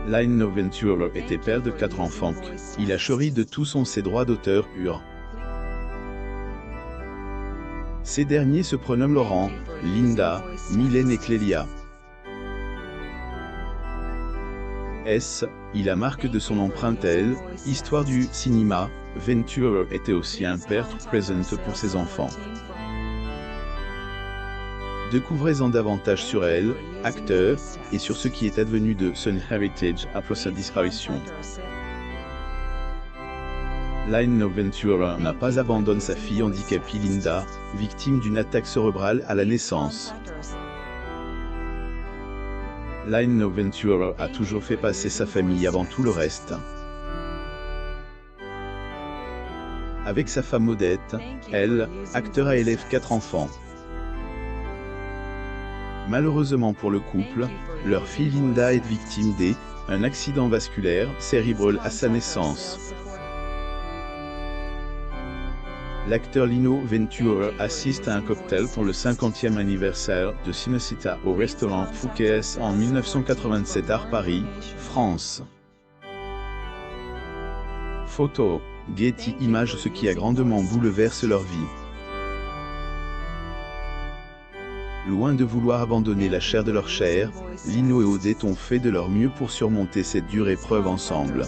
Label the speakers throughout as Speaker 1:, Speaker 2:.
Speaker 1: Lino Ventura était père de 4 enfants. Il a chéri de tous ses droits d'auteur. Ces derniers se prénomment Laurent, Linda, Mylène et Clélia. Il a marque de son empreinte histoire du cinéma. Ventura était aussi un père présent pour ses enfants. Découvrez-en davantage sur elle, acteur, et sur ce qui est advenu de son héritage après sa disparition. Lino Ventura n'a pas abandonné sa fille handicapée Linda, victime d'une attaque cérébrale à la naissance. Lino Ventura a toujours fait passer sa famille avant tout le reste. Avec sa femme Odette, acteur a élève 4 enfants. Malheureusement pour le couple, leur fille Linda est victime d'un accident vasculaire cérébral à sa naissance. L'acteur Lino Ventura assiste à un cocktail pour le 50e anniversaire de Cinecittà au restaurant Fouquet's en 1987 à Paris, France. Photo, Getty Images. Ce qui a grandement bouleversé leur vie. Loin de vouloir abandonner la chair de leur chair, Lino et Odette ont fait de leur mieux pour surmonter cette dure épreuve ensemble.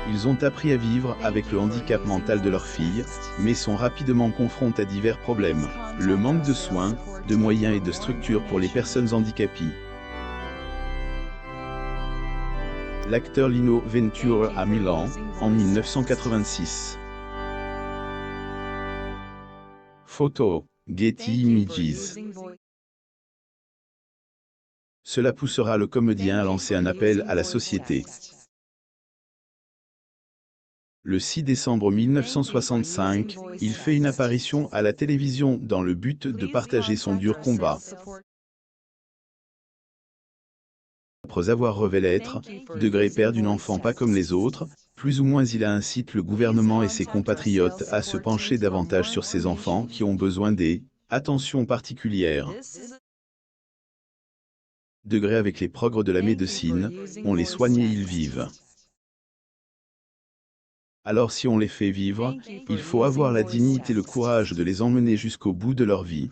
Speaker 1: Ils ont appris à vivre avec le handicap mental de leur fille, mais sont rapidement confrontés à divers problèmes, le manque de soins, de moyens et de structures pour les personnes handicapées. L'acteur Lino Ventura a Milan, en 1986. Photo, Getty Images. Cela poussera le comédien à lancer un appel à la société. Le 6 décembre 1965, il fait une apparition à la télévision dans le but de partager son dur combat. Après avoir révélé être père d'une enfant pas comme les autres, plus ou moins il incite le gouvernement et ses compatriotes à se pencher davantage sur ces enfants qui ont besoin d'attention particulière. Avec les progrès de la médecine, on les soigne et ils vivent. Alors si on les fait vivre, il faut avoir la dignité et le courage de les emmener jusqu'au bout de leur vie.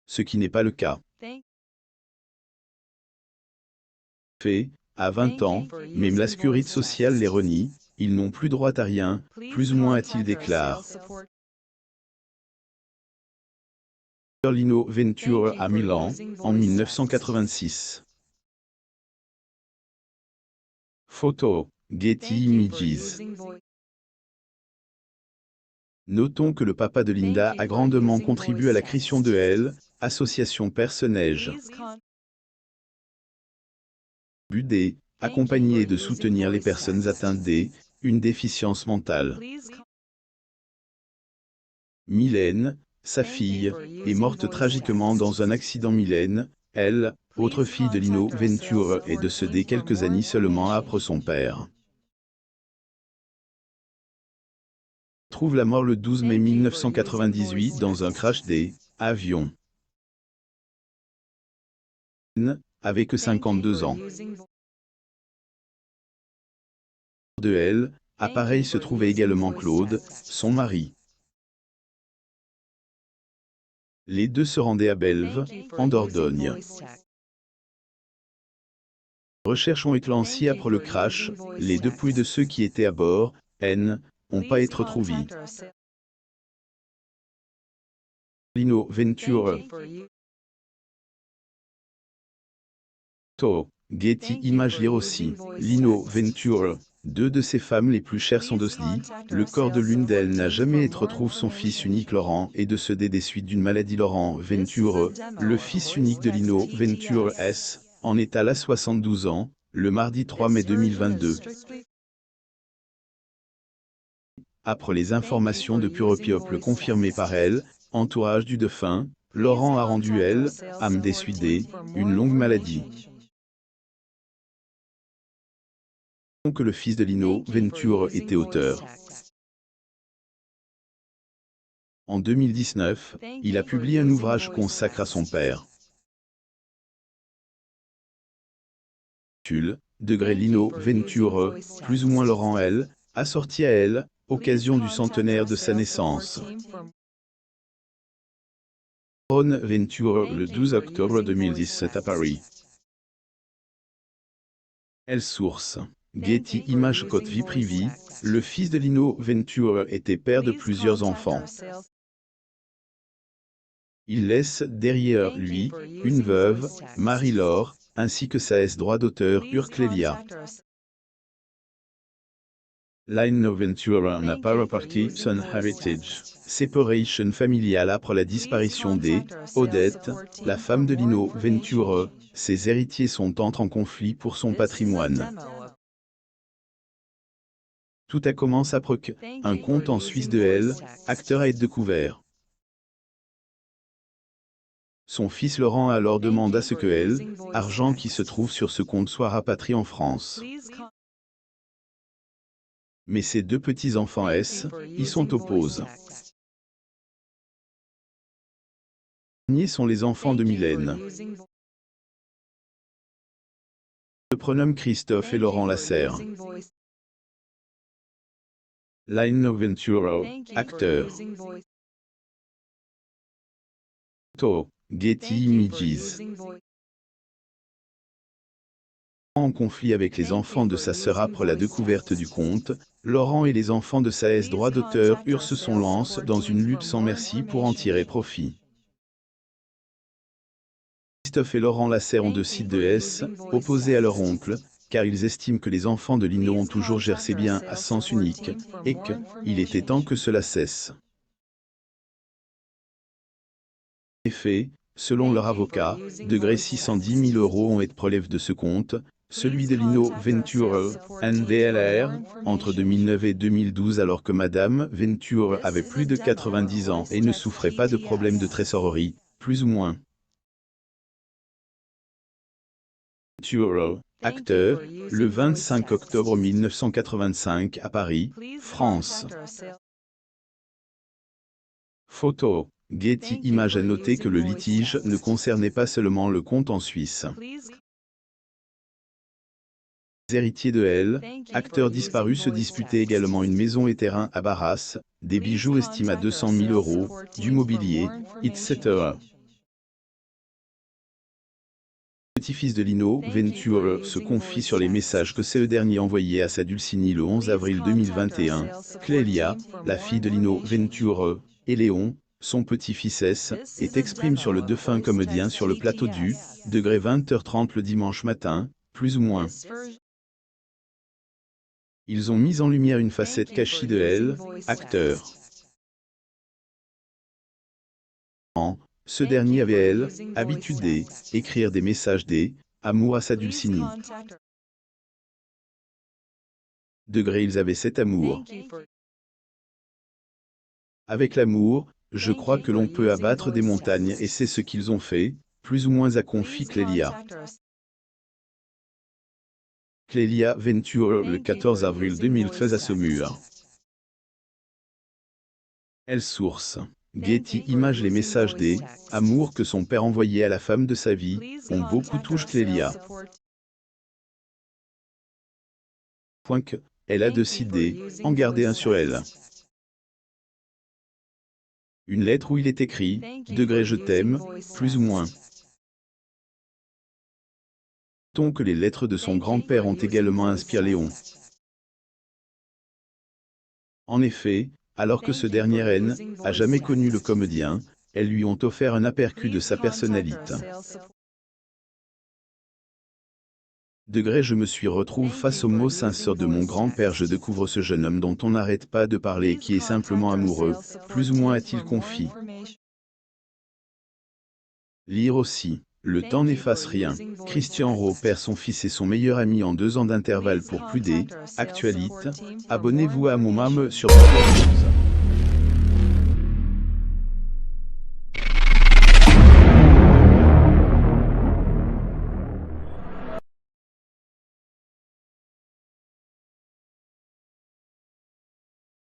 Speaker 1: Ce qui n'est pas le cas. À 20 ans, même la sécurité sociale les renie, ils n'ont plus droit à rien, plus ou moins a-t-il déclaré. Lino Ventura à Milan, en 1986. Photo, Getty Images. Notons que le papa de Linda a grandement contribué à la création de association personnage. But accompagner et de soutenir les personnes atteintes d'une déficience mentale. Mylène, sa fille, est morte tragiquement dans un accident. Mylène, autre fille de Lino Ventura, est décédée quelques années seulement après son père. Trouve la mort le 12 mai 1998 dans un crash d'avion. Avec 52 ans. Appareil se trouvait également Claude, son mari. Les deux se rendaient à Belve, en Dordogne. Recherches ont été lancées après le crash, les dépouilles de ceux qui étaient à bord, n'ont pas été retrouvées. Lino Ventura. Getty Images. Lire aussi, Lino Ventura. 2 de ses femmes les plus chères sont décédées. Le corps de l'une d'elles n'a jamais été retrouvé. Son fils unique Laurent est décédé des suites d'une maladie. Laurent Ventura, le fils unique de Lino Ventura en est à 72 ans, le mardi 3 mai 2022. Après les informations de Pure People confirmées par entourage du défunt, Laurent a rendu âme décédée, une longue maladie. Que le fils de Lino Ventura était auteur. En 2019, il a publié un ouvrage consacré à son père. degré Lino Venture, plus ou moins Laurent L., assorti à elle, occasion du centenaire de sa naissance. Ron Venture le 12 octobre 2017 à Paris. Elle source. Getty Images Côte vie privée, le fils de Lino Venture était père de plusieurs enfants. Il laisse derrière lui une veuve, Marie-Laure, ainsi que sa droit d'auteur Clélia. Lino Venture n'a pas reparti son heritage. Séparation familiale après la disparition d'Odette, la femme de Lino Venture. Ses héritiers sont en conflit pour son patrimoine. Tout a commencé après qu'un compte en Suisse de elle, acteur a été découvert. Son fils Laurent alors demande à ce que elle, argent qui se trouve sur ce compte soit rapatrié en France. Mais ses deux petits-enfants y sont opposés. Les derniers sont les enfants de Mylène. Se prénomment Christophe et Laurent Lasserre. Lino Venture, acteur. Photo, Getty Images. En conflit avec les enfants de sa sœur après la découverte du compte, Laurent et les enfants de sa droit d'auteur se sont lancés dans une lutte sans merci pour en tirer profit. Christophe et Laurent Lasserre ont deux sites de opposés à leur oncle, car ils estiment que les enfants de Lino ont toujours géré ses biens à sens unique, et qu'il était temps que cela cesse. En effet, selon leur avocat, degré 610 000 € ont été prélevés de ce compte, celui de Lino Venture, NDLR, entre 2009 et 2012 alors que Madame Venture avait plus de 90 ans et ne souffrait pas de problèmes de trésorerie, plus ou moins. Venture, acteur, le 25 octobre 1985 à Paris, France. Photo. Getty Images a noté que le litige ne concernait pas seulement le compte en Suisse. Les héritiers de elle, acteurs disparus, se disputaient également une maison et terrain à Barras, des bijoux estimés à 200 000 €, du mobilier, etc. Le petit-fils de Lino Venture se confie sur les messages que ce dernier envoyait à sa Dulcinée le 11 avril 2021, Clélia, la fille de Lino Venture, et Léon, son petit-fils et exprime sur le défunt comédien sur le plateau du degré 20h30 le dimanche matin, plus ou moins. Ils ont mis en lumière une facette cachée de elle, acteur. Ce dernier avait, elle, habitude d'écrire des messages d'amour à sa Dulcinée. Degré ils avaient cet amour. Avec l'amour, je crois que l'on peut abattre des montagnes et c'est ce qu'ils ont fait, plus ou moins a confié Clélia. Clélia Venture le 14 avril 2013 à Saumur. Elle source. Getty Images. Les messages d'amour que son père envoyait à la femme de sa vie ont beaucoup touché Clélia. Point que, elle a décidé d'en garder un sur elle. Une lettre où il est écrit « Degré je t'aime », plus ou moins. Tant que les lettres de son grand-père ont également inspiré Léon. En effet, alors que ce dernier n'a jamais connu le comédien, elles lui ont offert un aperçu de sa personnalité. Degré je me suis retrouvé face aux mots sincères de mon grand-père. Je découvre ce jeune homme dont on n'arrête pas de parler et qui est simplement amoureux, plus ou moins a-t-il confié. Lire aussi. Le temps n'efface rien. Christian Rowe perd son fils et son meilleur ami en 2 ans d'intervalle pour plus d'actualités. Abonnez-vous à mon mam sur